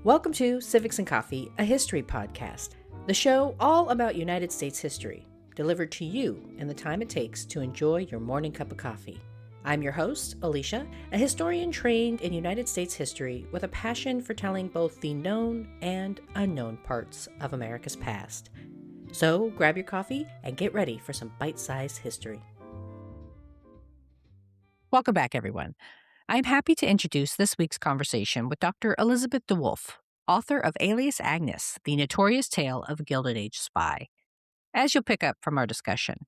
Welcome to Civics and Coffee, a history podcast, the show all about United States history, delivered to you in the time it takes to enjoy your morning cup of coffee. I'm your host, Alicia, a historian trained in United States history with a passion for telling both the known and unknown parts of America's past. So grab your coffee and get ready for some bite-sized history. Welcome back, everyone. I'm happy to introduce this week's conversation with Dr. Elizabeth DeWolfe, author of Alias Agnes, The Notorious Tale of a Gilded Age Spy. As you'll pick up from our discussion,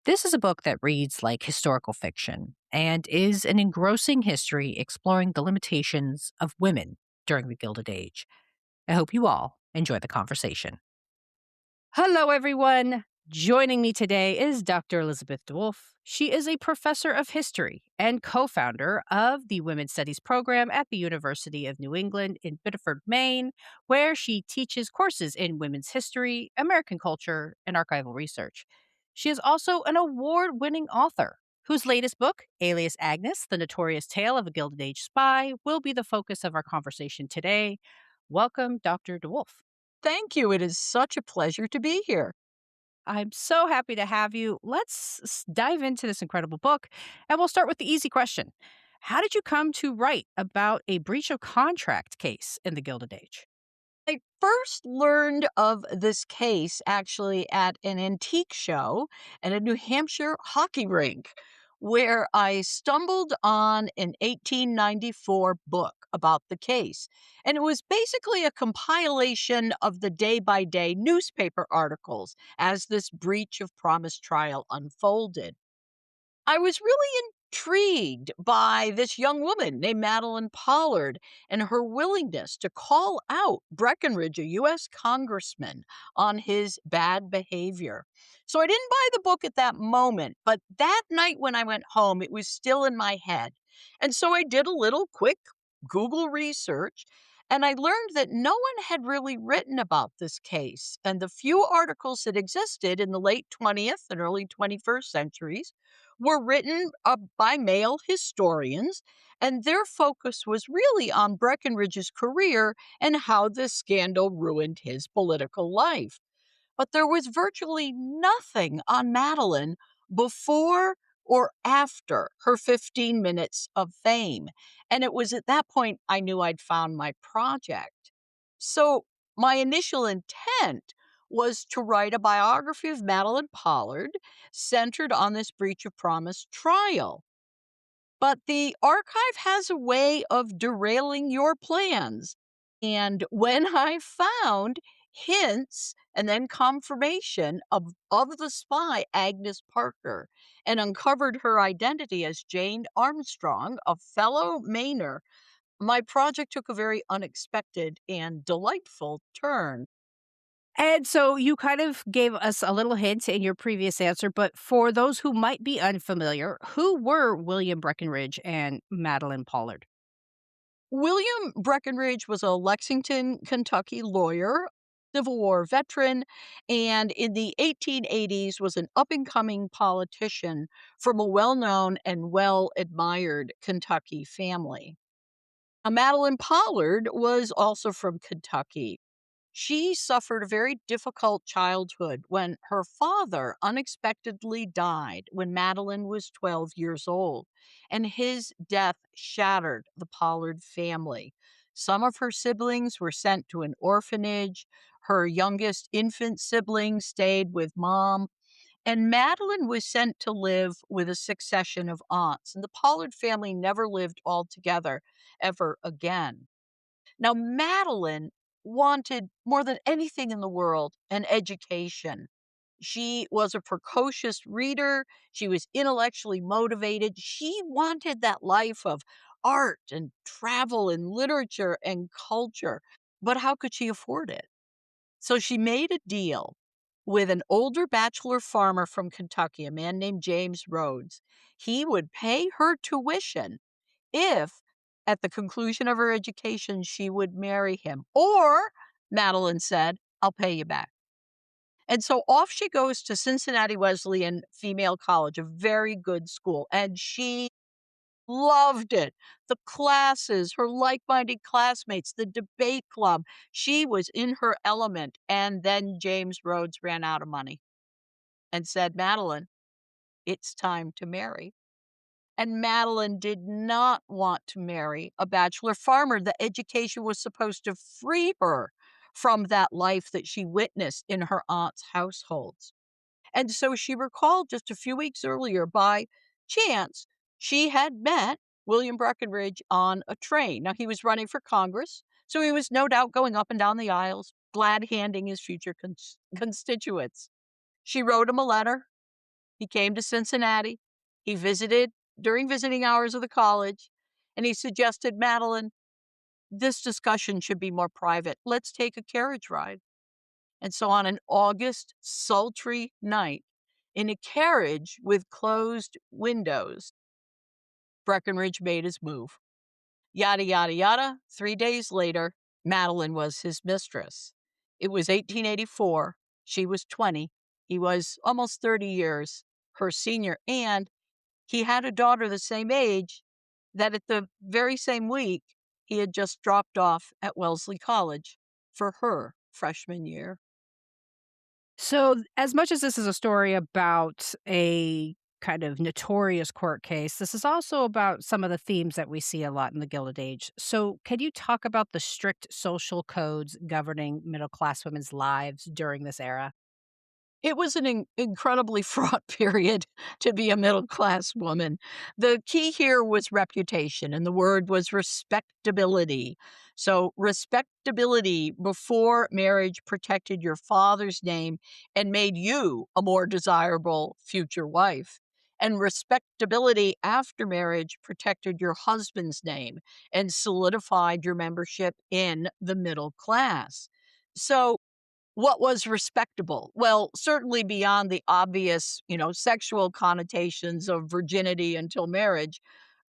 this is a book that reads like historical fiction and is an engrossing history exploring the limitations of women during the Gilded Age. I hope you all enjoy the conversation. Hello, everyone. Joining me today is Dr. Elizabeth DeWolfe. She is a professor of history and co-founder of the Women's Studies program at the University of New England in Biddeford, Maine, where she teaches courses in women's history, American culture, and archival research. She is also an award-winning author whose latest book, Alias Agnes, The Notorious Tale of a Gilded Age Spy, will be the focus of our conversation today. Welcome, Dr. DeWolfe. Thank you. It is such a pleasure to be here. I'm so happy to have you. Let's dive into this incredible book, and we'll start with the easy question. How did you come to write about a breach of contract case in the Gilded Age? I first learned of this case actually at an antique show at a New Hampshire hockey rink, where I stumbled on an 1894 book about the case. And it was basically a compilation of the day by day newspaper articles as this breach of promise trial unfolded. I was really intrigued by this young woman named Madeline Pollard and her willingness to call out Breckinridge, a U.S. congressman, on his bad behavior. So I didn't buy the book at that moment, but that night when I went home, it was still in my head. And so I did a little quick Google research. And I learned that no one had really written about this case. And the few articles that existed in the late 20th and early 21st centuries were written by male historians, and their focus was really on Breckinridge's career and how this scandal ruined his political life. But there was virtually nothing on Madeline before or after her 15 minutes of fame. And it was at that point I knew I'd found my project. So my initial intent was to write a biography of Madeline Pollard centered on this breach of promise trial. But the archive has a way of derailing your plans. And when I found hints and then confirmation of the spy, Agnes Parker, and uncovered her identity as Jane Armstrong, a fellow Mainer, my project took a very unexpected and delightful turn. And so you kind of gave us a little hint in your previous answer, but for those who might be unfamiliar, who were William Breckinridge and Madeline Pollard? William Breckinridge was a Lexington, Kentucky lawyer, Civil War veteran, and in the 1880s was an up-and-coming politician from a well-known and well-admired Kentucky family. Now, Madeline Pollard was also from Kentucky. She suffered a very difficult childhood when her father unexpectedly died when Madeline was 12 years old, and his death shattered the Pollard family. Some of her siblings were sent to an orphanage. Her youngest infant sibling stayed with mom, and Madeline was sent to live with a succession of aunts. And the Pollard family never lived all together ever again. Now, Madeline wanted more than anything in the world an education. She was a precocious reader. She was intellectually motivated. She wanted that life of art and travel and literature and culture. But how could she afford it? So she made a deal with an older bachelor farmer from Kentucky, a man named James Rhodes. He would pay her tuition if, at the conclusion of her education, she would marry him. Or, Madeline said, I'll pay you back. And so off she goes to Cincinnati Wesleyan Female College, a very good school. And she Loved it. The classes, her like-minded classmates, the debate club. She was in her element, and then James Rhodes ran out of money and said, "Madeline, it's time to marry." And Madeline did not want to marry a bachelor farmer. The education was supposed to free her from that life that she witnessed in her aunt's households. And so she recalled just a few weeks earlier, by chance, she had met William Breckinridge on a train. Now, he was running for Congress, so he was no doubt going up and down the aisles, glad handing his future constituents. She wrote him a letter. He came to Cincinnati. He visited during visiting hours of the college, and he suggested, "Madeline, this discussion should be more private. Let's take a carriage ride." And so on an August sultry night, in a carriage with closed windows, Breckinridge made his move. Yada, yada, yada. 3 days later, Madeline was his mistress. It was 1884. She was 20. He was almost 30 years her senior, and he had a daughter the same age that at the very same week he had just dropped off at Wellesley College for her freshman year. So, as much as this is a story about a kind of notorious court case, this is also about some of the themes that we see a lot in the Gilded Age. So, can you talk about the strict social codes governing middle class women's lives during this era? It was an incredibly fraught period to be a middle-class woman. The key here was reputation, and the word was respectability. So, respectability before marriage protected your father's name and made you a more desirable future wife. And respectability after marriage protected your husband's name and solidified your membership in the middle class. So, what was respectable? Well, certainly beyond the obvious, sexual connotations of virginity until marriage,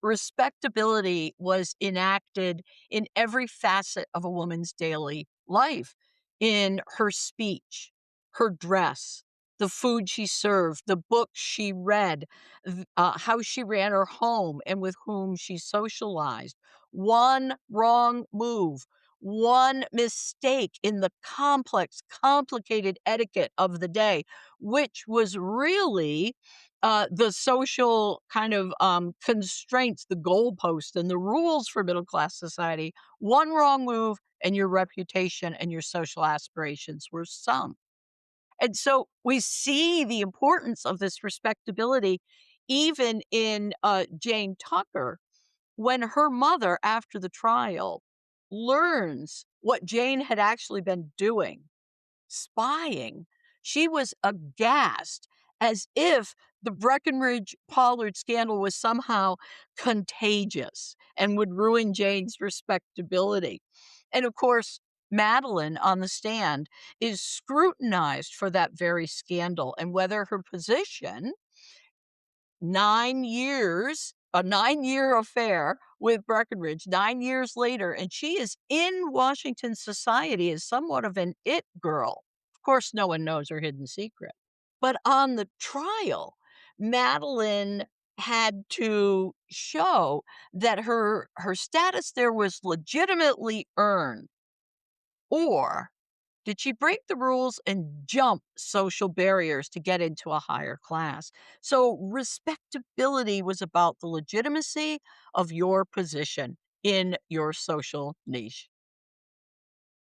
respectability was enacted in every facet of a woman's daily life, in her speech, her dress, the food she served, the books she read, how she ran her home, and with whom she socialized. One wrong move, one mistake in the complex, complicated etiquette of the day, which was really the social kind of constraints, the goalposts, and the rules for middle class society. One wrong move, and your reputation and your social aspirations were sunk. And so we see the importance of this respectability even in Jane Tucker, when her mother, after the trial, learns what Jane had actually been doing, spying. She was aghast, as if the Breckinridge Pollard scandal was somehow contagious and would ruin Jane's respectability. And of course, Madeline on the stand is scrutinized for that very scandal and whether her position, 9 years, a 9-year affair with Breckinridge, 9 years later, and she is in Washington society as somewhat of an it girl. Of course, no one knows her hidden secret. But on the trial, Madeline had to show that her status there was legitimately earned, or did she break the rules and jump social barriers to get into a higher class? So, respectability was about the legitimacy of your position in your social niche.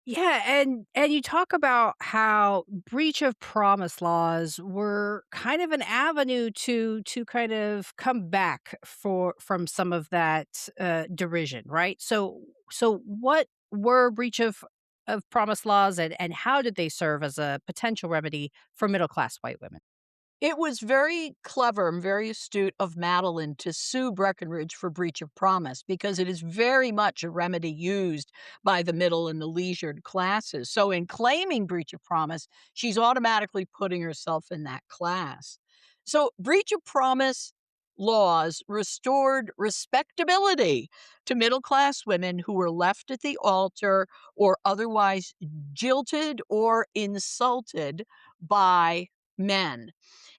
Yeah, and you talk about how breach of promise laws were kind of an avenue to kind of come back for from some of that derision, right? So what were breach of promise laws, and how did they serve as a potential remedy for middle class white women? It was very clever and very astute of Madeline to sue Breckinridge for breach of promise, because it is very much a remedy used by the middle and the leisured classes. So, in claiming breach of promise, she's automatically putting herself in that class. So, breach of promise laws restored respectability to middle class women who were left at the altar or otherwise jilted or insulted by men.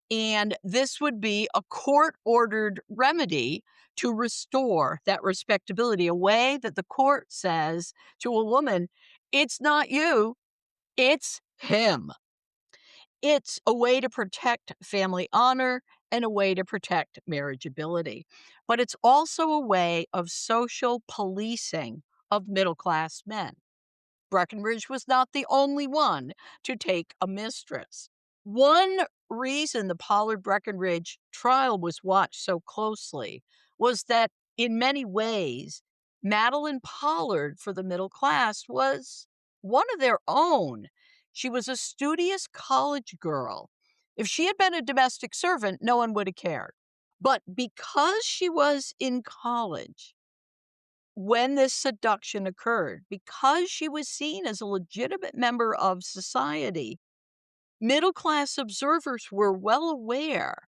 And this would be a court ordered remedy to restore that respectability, a way that the court says to a woman, it's not you, it's him. It's a way to protect family honor and a way to protect marriageability. But it's also a way of social policing of middle class men. Breckenridge was not the only one to take a mistress. One reason the Pollard Breckenridge trial was watched so closely was that, in many ways, Madeline Pollard for the middle class was one of their own. She was a studious college girl. If she had been a domestic servant, no one would have cared. But because she was in college, when this seduction occurred, because she was seen as a legitimate member of society, middle class observers were well aware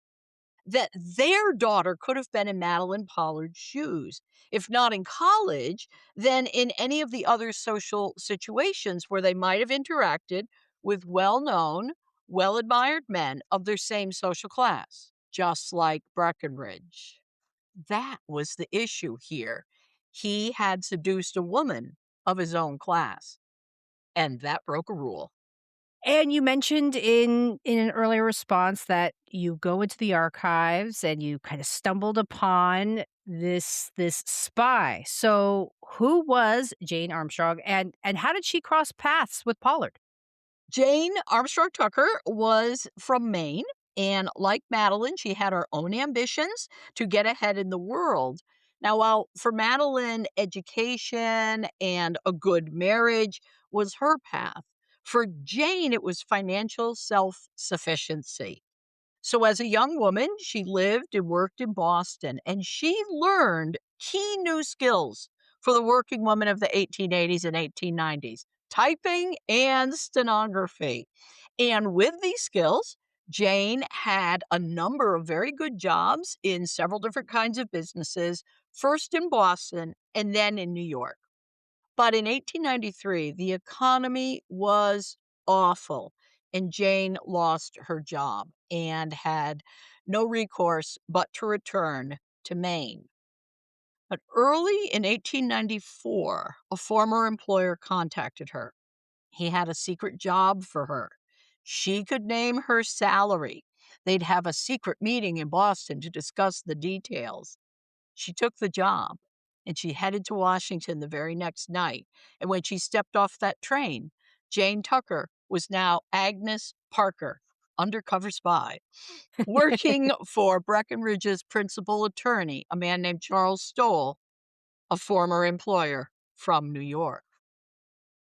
that their daughter could have been in Madeline Pollard's shoes. If not in college, then in any of the other social situations where they might have interacted with well known, well admired men of their same social class, just like Breckenridge. That was the issue here. He had seduced a woman of his own class, and that broke a rule. And you mentioned in an earlier response that you go into the archives and you kind of stumbled upon this spy. So who was Jane Armstrong and how did she cross paths with Pollard? Jane Armstrong Tucker was from Maine, and like Madeline, she had her own ambitions to get ahead in the world. Now, while for Madeline, education and a good marriage was her path, for Jane, it was financial self sufficiency. So, as a young woman, she lived and worked in Boston, and she learned key new skills for the working woman of the 1880s and 1890s: typing and stenography. And with these skills, Jane had a number of very good jobs in several different kinds of businesses, first in Boston and then in New York. But in 1893, the economy was awful, and Jane lost her job and had no recourse but to return to Maine. But early in 1894, a former employer contacted her. He had a secret job for her. She could name her salary. They'd have a secret meeting in Boston to discuss the details. She took the job and she headed to Washington the very next night. And when she stepped off that train, Jane Tucker was now Agnes Parker, undercover spy, working for Breckenridge's principal attorney, a man named Charles Stoll, a former employer from New York.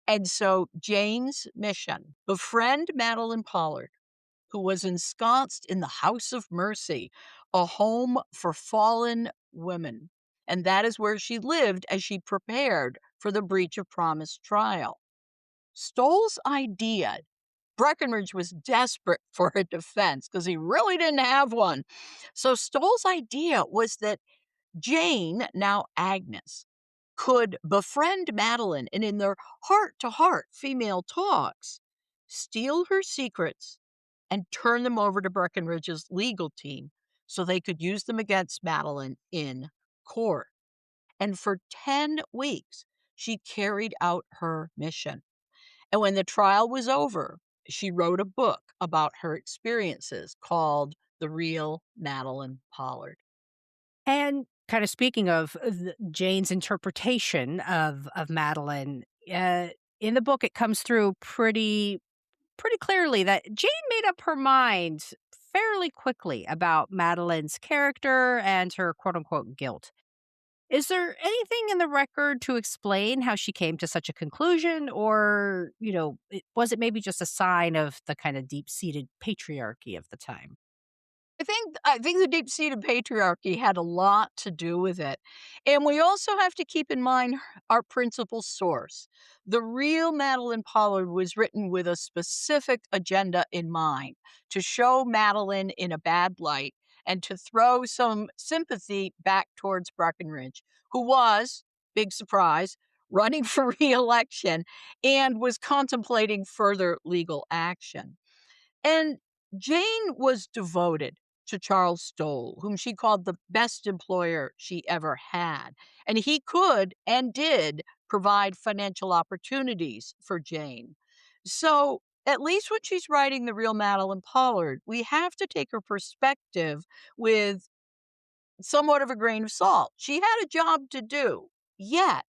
And so Jane's mission: befriend Madeline Pollard, who was ensconced in the House of Mercy, a home for fallen women. And that is where she lived as she prepared for the breach of promise trial. Stoll's idea, Breckenridge was desperate for a defense because he really didn't have one. So Stoll's idea was that Jane, now Agnes, could befriend Madeline and in their heart to heart female talks, steal her secrets and turn them over to Breckenridge's legal team so they could use them against Madeline in court. And for 10 weeks, she carried out her mission. And when the trial was over, she wrote a book about her experiences called The Real Madeline Pollard. And kind of speaking of Jane's interpretation of Madeline, in the book it comes through pretty clearly that Jane made up her mind fairly quickly about Madeline's character and her quote unquote guilt. Is there anything in the record to explain how she came to such a conclusion? Or, was it maybe just a sign of the kind of deep seated patriarchy of the time? I think the deep-seated patriarchy had a lot to do with it. And we also have to keep in mind our principal source. The real Madeline Pollard was written with a specific agenda in mind: to show Madeline in a bad light and to throw some sympathy back towards Breckenridge, who was, big surprise, running for re-election and was contemplating further legal action. And Jane was devoted to Charles Stoll, whom she called the best employer she ever had. And he could and did provide financial opportunities for Jane. So, at least when she's writing The Real Madeline Pollard, we have to take her perspective with somewhat of a grain of salt. She had a job to do. Yet,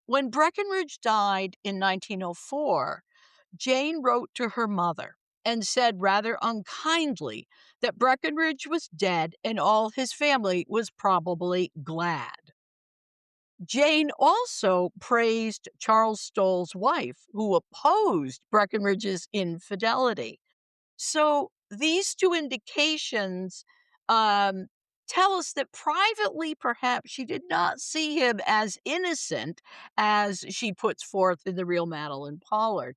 when Breckinridge died in 1904, Jane wrote to her mother and said rather unkindly that Breckinridge was dead and all his family was probably glad. Jane also praised Charles Stoll's wife, who opposed Breckinridge's infidelity. So these two indications um, tell us that privately, perhaps she did not see him as innocent as she puts forth in The Real Madeline Pollard.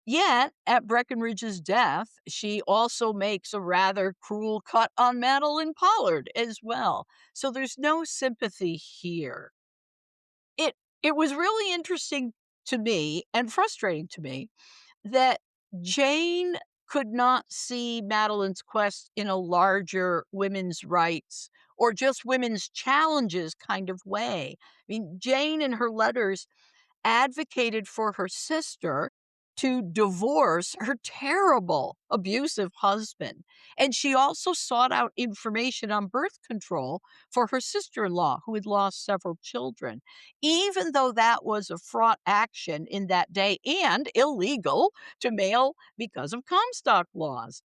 Yet, at Breckinridge's death, she also makes a rather cruel cut on Madeline Pollard as well. So there's no sympathy here. It it was really interesting to me and frustrating to me that Jane could not see Madeline's quest in a larger women's rights or just women's challenges kind of way. I mean, Jane in her letters advocated for her sister to divorce her terrible abusive husband. And she also sought out information on birth control for her sister in law, who had lost several children, even though that was a fraught action in that day and illegal to mail because of Comstock laws.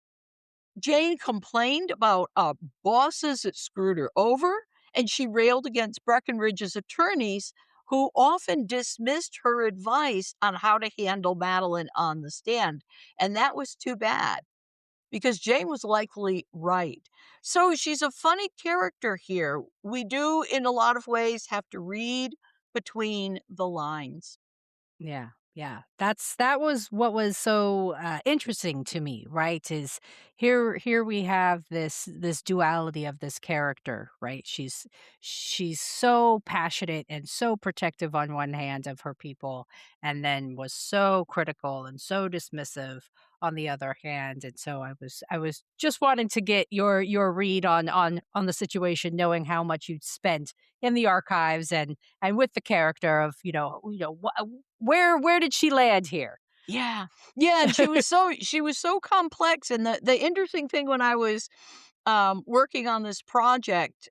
Jane complained about bosses that screwed her over, and she railed against Breckinridge's attorneys who often dismissed her advice on how to handle Madeline on the stand. And that was too bad because Jane was likely right. So she's a funny character here. We do, in a lot of ways, have to read between the lines. Yeah, yeah. That was what was so interesting to me, right? Is here we have this duality of this character, right? She's so passionate and so protective on one hand of her people, and then was so critical and so dismissive on the other hand. And so I was just wanting to get your read on the situation, knowing how much you'd spent in the archives and with the character of where did she land here? Yeah. Yeah, and she was so complex, and the interesting thing when I was, working on this project,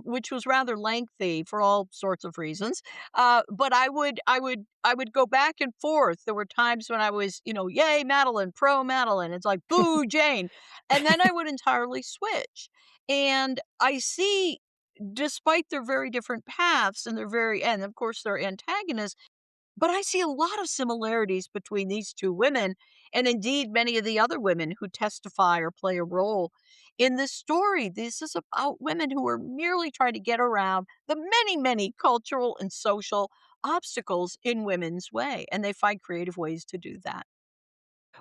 which was rather lengthy for all sorts of reasons, but I would go back and forth. There were times when I was, "Yay, Madeline, pro Madeline." It's like, "Boo, Jane." And then I would entirely switch. And I see, despite their very different paths and of course, their antagonists, but I see a lot of similarities between these two women, and indeed many of the other women who testify or play a role in this story. This is about women who are merely trying to get around the many, many cultural and social obstacles in women's way, and they find creative ways to do that.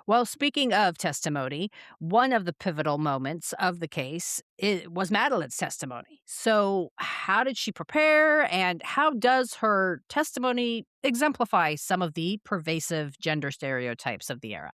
Well, speaking of testimony, one of the pivotal moments of the case was Madeline's testimony. So, how did she prepare, and how does her testimony exemplify some of the pervasive gender stereotypes of the era?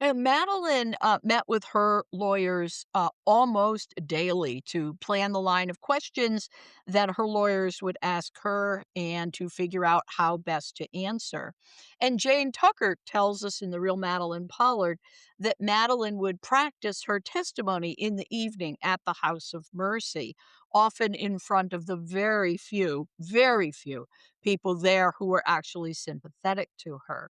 And Madeline met with her lawyers almost daily to plan the line of questions that her lawyers would ask her and to figure out how best to answer. And Jane Tucker tells us in The Real Madeline Pollard that Madeline would practice her testimony in the evening at the House of Mercy, often in front of the very few people there who were actually sympathetic to her.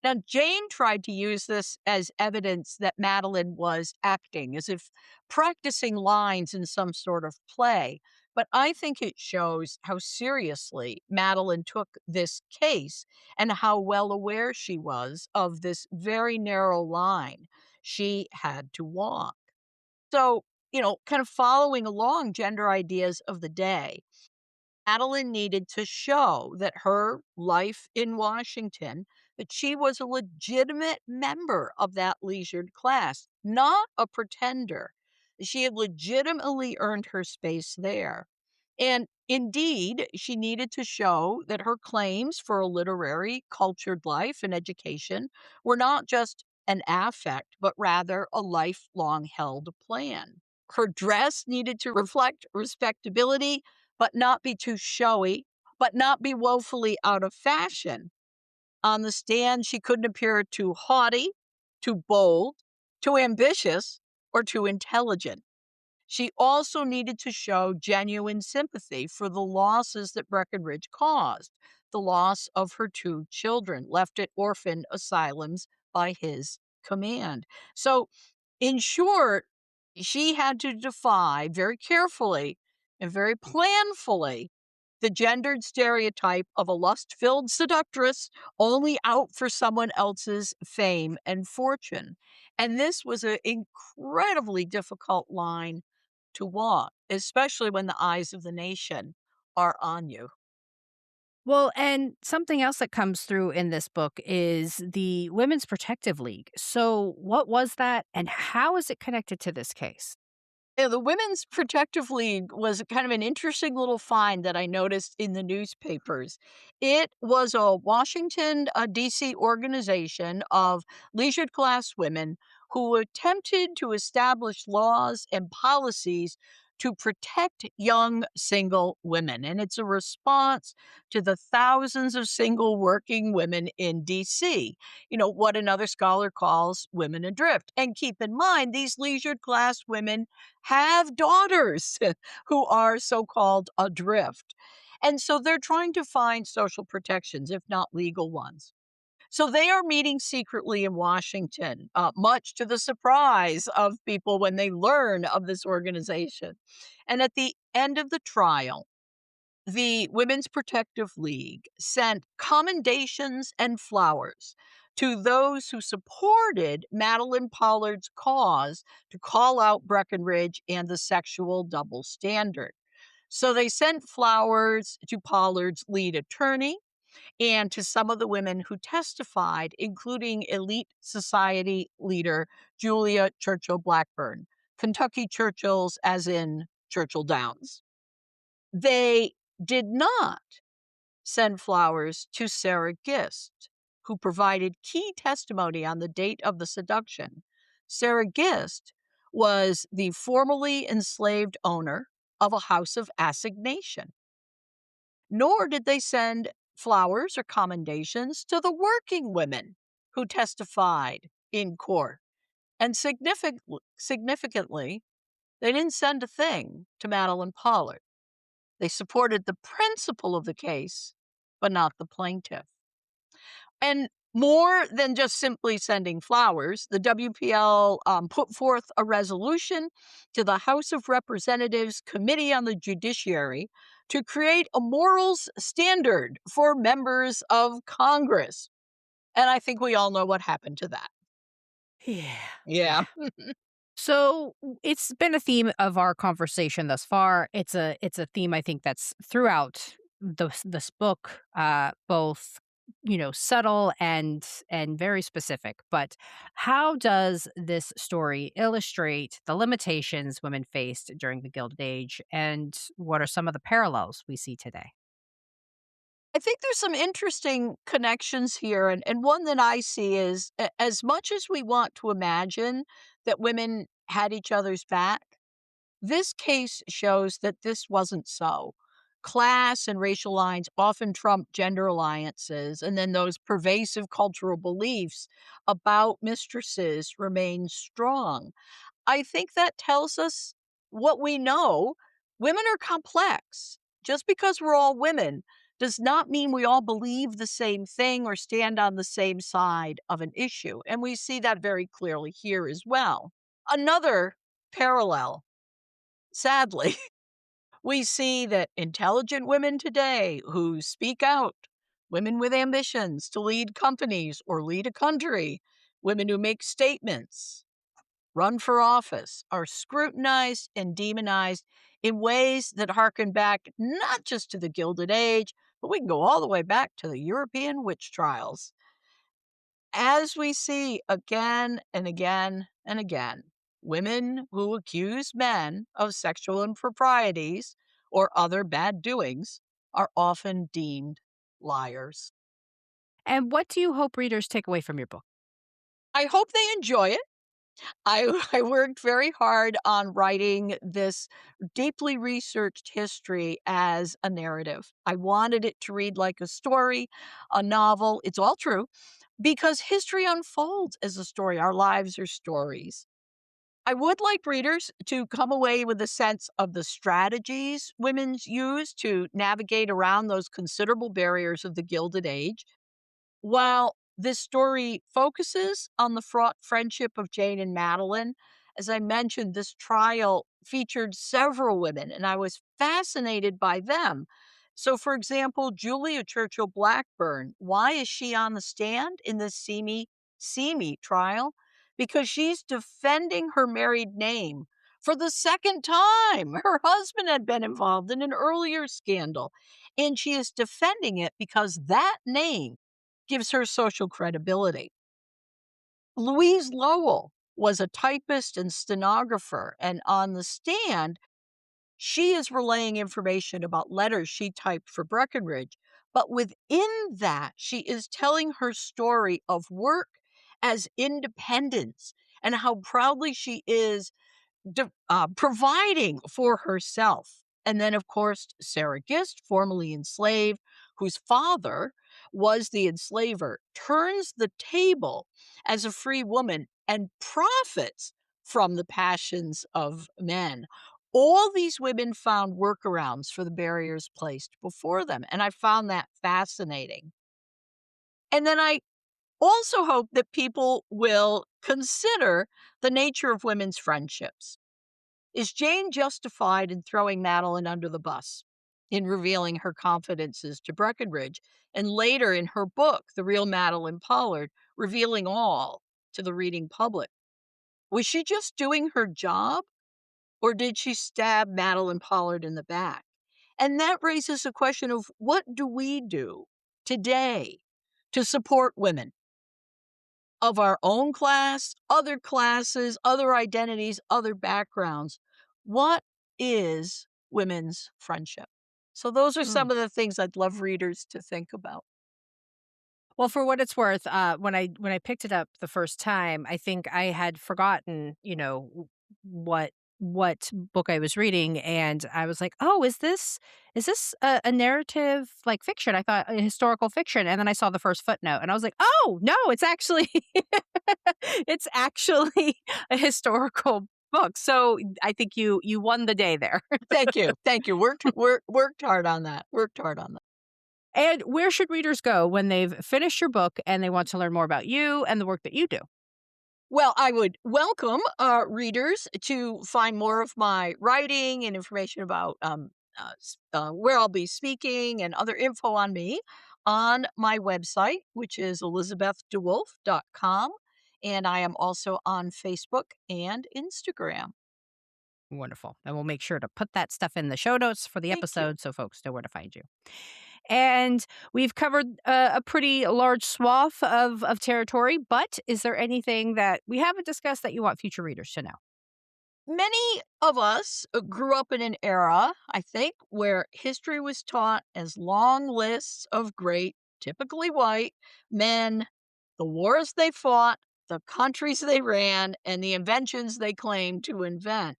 Now, Jane tried to use this as evidence that Madeline was acting, as if practicing lines in some sort of play. But I think it shows how seriously Madeline took this case and how well aware she was of this very narrow line she had to walk. So, kind of following along gender ideas of the day, Madeline needed to show that her life in Washington, that she was a legitimate member of that leisured class, not a pretender. She had legitimately earned her space there. And indeed, she needed to show that her claims for a literary, cultured life and education were not just an affect, but rather a lifelong held plan. Her dress needed to reflect respectability, but not be too showy, but not be woefully out of fashion. On the stand, she couldn't appear too haughty, too bold, too ambitious, or too intelligent. She also needed to show genuine sympathy for the losses that Breckinridge caused, the loss of her two children left at orphan asylums by his command. So, in short, she had to defy very carefully and very planfully the gendered stereotype of a lust filled seductress only out for someone else's fame and fortune. And this was an incredibly difficult line to walk, especially when the eyes of the nation are on you. Well, and something else that comes through in this book is the Women's Protective League. So, what was that and how is it connected to this case? Yeah, the Women's Protective League was kind of an interesting little find that I noticed in the newspapers. It was a Washington, D.C. organization of leisure class women who attempted to establish laws and policies to protect young single women. And it's a response to the thousands of single working women in D.C., what another scholar calls women adrift. And keep in mind, these leisure class women have daughters who are so called adrift. And so they're trying to find social protections, if not legal ones. So they are meeting secretly in Washington, much to the surprise of people when they learn of this organization. And at the end of the trial, the Women's Protective League sent commendations and flowers to those who supported Madeline Pollard's cause to call out Breckinridge and the sexual double standard. So they sent flowers to Pollard's lead attorney and to some of the women who testified, including elite society leader Julia Churchill Blackburn, Kentucky Churchills, as in Churchill Downs. They did not send flowers to Sarah Gist, who provided key testimony on the date of the seduction. Sarah Gist was the formerly enslaved owner of a house of assignation. Nor did they send flowers or commendations to the working women who testified in court. And significantly, they didn't send a thing to Madeline Pollard. They supported the principle of the case, but not the plaintiff. And more than just simply sending flowers, the WPL put forth a resolution to the House of Representatives Committee on the Judiciary to create a morals standard for members of Congress. And I think we all know what happened to that. Yeah. Yeah. Yeah. So it's been a theme of our conversation thus far. It's a theme I think that's throughout this book, both subtle and very specific. But how does this story illustrate the limitations women faced during the Gilded Age, and what are some of the parallels we see today? I think there's some interesting connections here. And one that I see is as much as we want to imagine that women had each other's back, this case shows that this wasn't so. Class and racial lines often trump gender alliances, and then those pervasive cultural beliefs about mistresses remain strong. I think that tells us what we know. Women are complex. Just because we're all women does not mean we all believe the same thing or stand on the same side of an issue. And we see that very clearly here as well. Another parallel, sadly, we see that intelligent women today who speak out, women with ambitions to lead companies or lead a country, women who make statements, run for office, are scrutinized and demonized in ways that harken back not just to the Gilded Age, but we can go all the way back to the European witch trials. As we see again and again and again, women who accuse men of sexual improprieties or other bad doings are often deemed liars. And what do you hope readers take away from your book? I hope they enjoy it. I worked very hard on writing this deeply researched history as a narrative. I wanted it to read like a story, a novel. It's all true because history unfolds as a story. Our lives are stories. I would like readers to come away with a sense of the strategies women use to navigate around those considerable barriers of the Gilded Age. While this story focuses on the fraught friendship of Jane and Madeline, as I mentioned, this trial featured several women, and I was fascinated by them. So, for example, Julia Churchill Blackburn, why is she on the stand in this See Me trial? Because she's defending her married name for the second time. Her husband had been involved in an earlier scandal, and she is defending it because that name gives her social credibility. Louise Lowell was a typist and stenographer, and on the stand, she is relaying information about letters she typed for Breckenridge. But within that, she is telling her story of work as independence and how proudly she is providing for herself. And then, of course, Sarah Gist, formerly enslaved, whose father was the enslaver, turns the table as a free woman and profits from the passions of men. All these women found workarounds for the barriers placed before them. And I found that fascinating. And then I also hope that people will consider the nature of women's friendships. Is Jane justified in throwing Madeline under the bus, in revealing her confidences to Breckenridge, and later in her book, The Real Madeline Pollard, revealing all to the reading public? Was she just doing her job, or did she stab Madeline Pollard in the back? And that raises a question of what do we do today to support women of our own class, other classes, other identities, other backgrounds? What is women's friendship? So those are Mm. some of the things I'd love readers to think about. Well, for what it's worth, when I picked it up the first time, I think I had forgotten, what book I was reading, and I was like, "Oh, is this a narrative like fiction?" I thought a historical fiction, and then I saw the first footnote, and I was like, "Oh no, it's actually it's actually a historical book." So I think you won the day there. Thank you. Thank you. Worked hard on that. Worked hard on that. And where should readers go when they've finished your book and they want to learn more about you and the work that you do? Well, I would welcome readers to find more of my writing and information about where I'll be speaking and other info on me on my website, which is elizabethdewolfe.com. And I am also on Facebook and Instagram. Wonderful. And we'll make sure to put that stuff in the show notes for the Thank you. episode so folks know where to find you. And we've covered a pretty large swath of territory, but is there anything that we haven't discussed that you want future readers to know? Many of us grew up in an era, I think, where history was taught as long lists of great, typically white men, the wars they fought, the countries they ran, and the inventions they claimed to invent.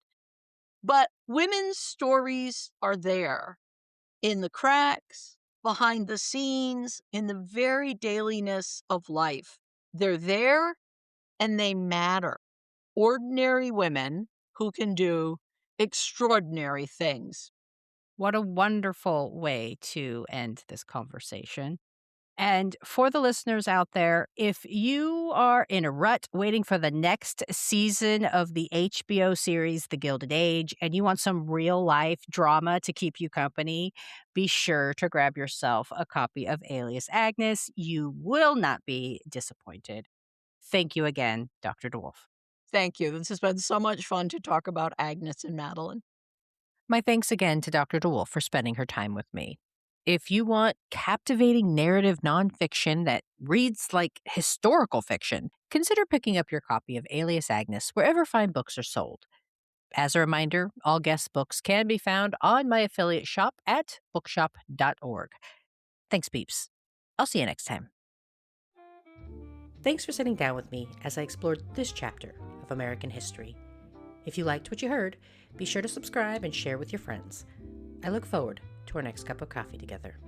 But women's stories are there in the cracks, behind the scenes, in the very dailiness of life. They're there and they matter. Ordinary women who can do extraordinary things. What a wonderful way to end this conversation. And for the listeners out there, if you are in a rut waiting for the next season of the HBO series, The Gilded Age, and you want some real life drama to keep you company, be sure to grab yourself a copy of Alias Agnes. You will not be disappointed. Thank you again, Dr. DeWolfe. Thank you. This has been so much fun to talk about Agnes and Madeline. My thanks again to Dr. DeWolfe for spending her time with me. If you want captivating narrative nonfiction that reads like historical fiction, consider picking up your copy of Alias Agnes wherever fine books are sold. As a reminder, all guest books can be found on my affiliate shop at bookshop.org. Thanks, peeps. I'll see you next time. Thanks for sitting down with me as I explored this chapter of American history. If you liked what you heard, be sure to subscribe and share with your friends. I look forward to our next cup of coffee together.